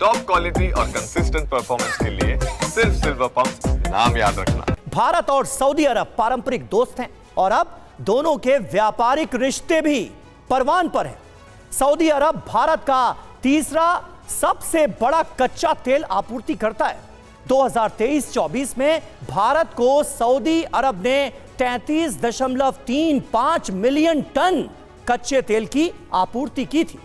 Top quality और consistent performance के लिए सिर्फ सिल्वर पंप नाम याद रखना। भारत और सऊदी अरब पारंपरिक दोस्त हैं और अब दोनों के व्यापारिक रिश्ते भी परवान पर हैं। सऊदी अरब भारत का तीसरा सबसे बड़ा कच्चा तेल आपूर्ति करता है। 2023-24 में भारत को सऊदी अरब ने 33.35 मिलियन टन कच्चे तेल की आपूर्ति की थी।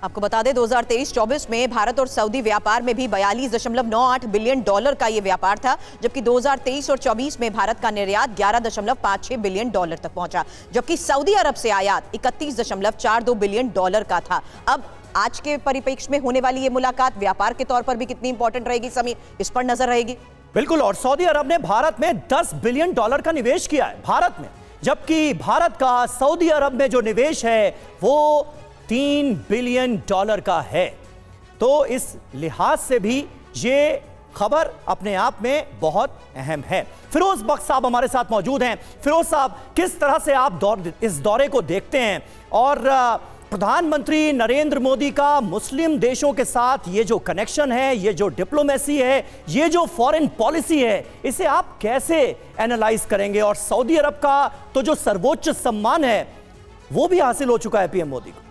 आपको बता दें 2023-24 में भारत और सऊदी व्यापार में भी 42.98 बिलियन डॉलर का यह व्यापार था, जबकि 2023 और 24 में भारत का निर्यात 11.56 बिलियन डॉलर तक पहुंचा, जबकि सऊदी अरब से आयात 31.42 बिलियन डॉलर का था। अब आज के परिप्रेक्ष्य में होने वाली ये मुलाकात व्यापार के तौर पर भी कितनी इंपॉर्टेंट रहेगी समीर, इस पर नजर रहेगी। बिल्कुल, और सऊदी अरब ने भारत में 10 बिलियन डॉलर का निवेश किया है भारत में, जबकि भारत का सऊदी अरब में जो निवेश है वो 3 बिलियन डॉलर का है। तो इस लिहाज से भी ये खबर अपने आप में बहुत अहम है। फिरोज बख्श साहब हमारे साथ मौजूद हैं। फिरोज साहब, किस तरह से आप इस दौरे को देखते हैं और प्रधानमंत्री नरेंद्र मोदी का मुस्लिम देशों के साथ ये जो कनेक्शन है, ये जो डिप्लोमेसी है, ये जो फॉरेन पॉलिसी है, इसे आप कैसे एनालाइज करेंगे? और सऊदी अरब का तो जो सर्वोच्च सम्मान है वो भी हासिल हो चुका है पीएम मोदी को।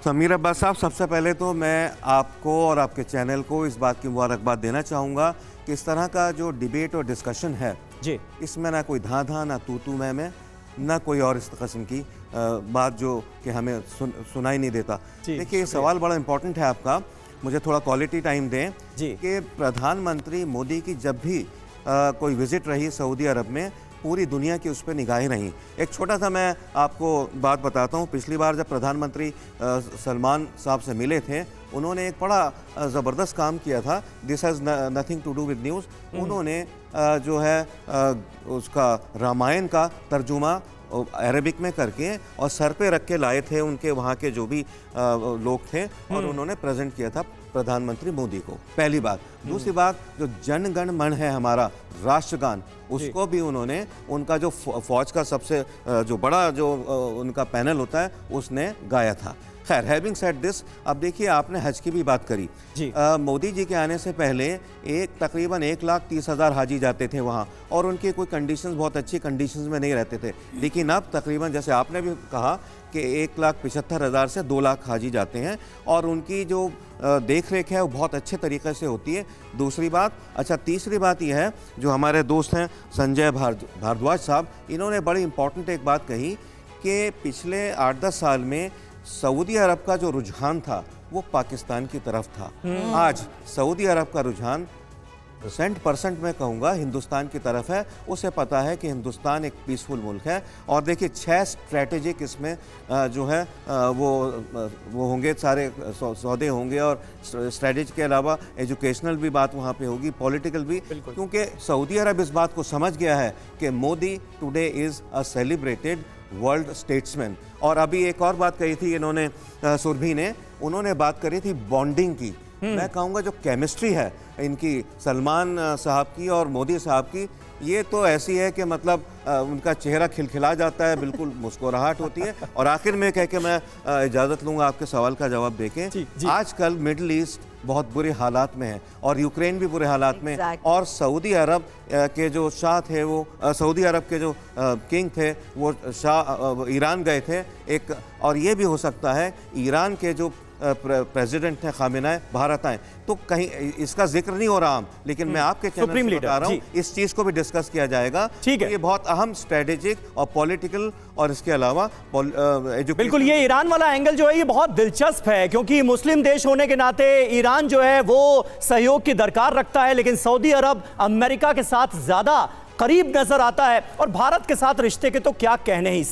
समीर अब्बास साहब, सबसे पहले तो मैं आपको और आपके चैनल को इस बात की मुबारकबाद देना चाहूँगा कि इस तरह का जो डिबेट और डिस्कशन है जी, इसमें ना कोई धां ना तू मैं ना कोई और इस किस्म की बात जो कि हमें सुनाई नहीं देता। देखिए, ये सवाल बड़ा इंपॉर्टेंट है आपका। मुझे थोड़ा क्वालिटी टाइम दें कि प्रधानमंत्री मोदी की जब भी कोई विजिट रही सऊदी अरब में, पूरी दुनिया की उस पर निगाहें रहीं। एक छोटा सा मैं आपको बात बताता हूँ। पिछली बार जब प्रधानमंत्री सलमान साहब से मिले थे, उन्होंने एक बड़ा ज़बरदस्त काम किया था। This has nothing to do with news. उन्होंने जो है उसका रामायण का तर्जुमा अरबिक में करके और सर पे रख के लाए थे उनके वहाँ के जो भी लोग थे, और उन्होंने प्रेजेंट किया था प्रधानमंत्री मोदी को। पहली बात। दूसरी बात, जो जन गण मन है हमारा राष्ट्रगान, उसको भी उन्होंने, उनका जो फौज का सबसे जो बड़ा जो उनका पैनल होता है, उसने गाया था। खैर, हैविंग सेड दिस, अब देखिए, आपने हज की भी बात करी जी। मोदी जी के आने से पहले तकरीबन 1,30,000 हाजी जाते थे वहाँ, और उनकी कोई कंडीशंस बहुत अच्छी कंडीशंस में नहीं रहते थे। लेकिन अब तकरीबन, जैसे आपने भी कहा कि 1,75,000 से 2 लाख हाजी जाते हैं, और उनकी जो देख रेख है वो बहुत अच्छे तरीके से होती है। दूसरी बात, अच्छा, तीसरी बात यह है, जो हमारे दोस्त हैं संजय भारद्वाज साहब, इन्होंने बड़ी इंपॉर्टेंट एक बात कही कि पिछले 8-10 साल में सऊदी अरब का जो रुझान था वो पाकिस्तान की तरफ था। आज सऊदी अरब का रुझान 100% मैं कहूँगा हिंदुस्तान की तरफ है। उसे पता है कि हिंदुस्तान एक पीसफुल मुल्क है। और देखिए, 6 स्ट्रैटेजिक इसमें जो है वो होंगे, सारे सौदे होंगे, और स्ट्रैटेजी के अलावा एजुकेशनल भी बात वहाँ पे होगी, पॉलिटिकल भी, क्योंकि सऊदी अरब इस बात को समझ गया है कि Modi today is a celebrated world statesman. और अभी एक और बात कही थी इन्होंने, सुरभि ने, उन्होंने बात करी थी बॉन्डिंग की। मैं कहूँगा जो केमिस्ट्री है इनकी, सलमान साहब की और मोदी साहब की, ये तो ऐसी है कि मतलब उनका चेहरा खिलखिला जाता है, बिल्कुल मुस्कुराहट होती है। और आखिर में कह के मैं इजाज़त लूँगा आपके सवाल का जवाब देके। आजकल मिडल ईस्ट बहुत बुरे हालात में है, और यूक्रेन भी बुरे हालात में, और सऊदी अरब के जो शाह थे, वो सऊदी अरब के जो किंग थे, वो शाह ईरान गए थे एक। और ये भी हो सकता है ईरान के जो प्रेसिडेंट हैं खामेनेई भारत आए, तो कहीं इसका जिक्र नहीं हो रहा, लेकिन मैं आपके चैनल से बता रहा हूँ, इस चीज़ को भी डिस्कस किया जाएगा। ठीक है, ये बहुत अहम स्ट्रेटेजिक और पॉलिटिकल, और इसके अलावा बिल्कुल, ये ईरान वाला एंगल जो है ये बहुत दिलचस्प है, क्योंकि मुस्लिम देश होने के नाते ईरान जो है वो सहयोग की दरकार रखता है, लेकिन सऊदी अरब अमेरिका के साथ ज्यादा करीब नजर आता है, और भारत के साथ रिश्ते के तो क्या कहने ही।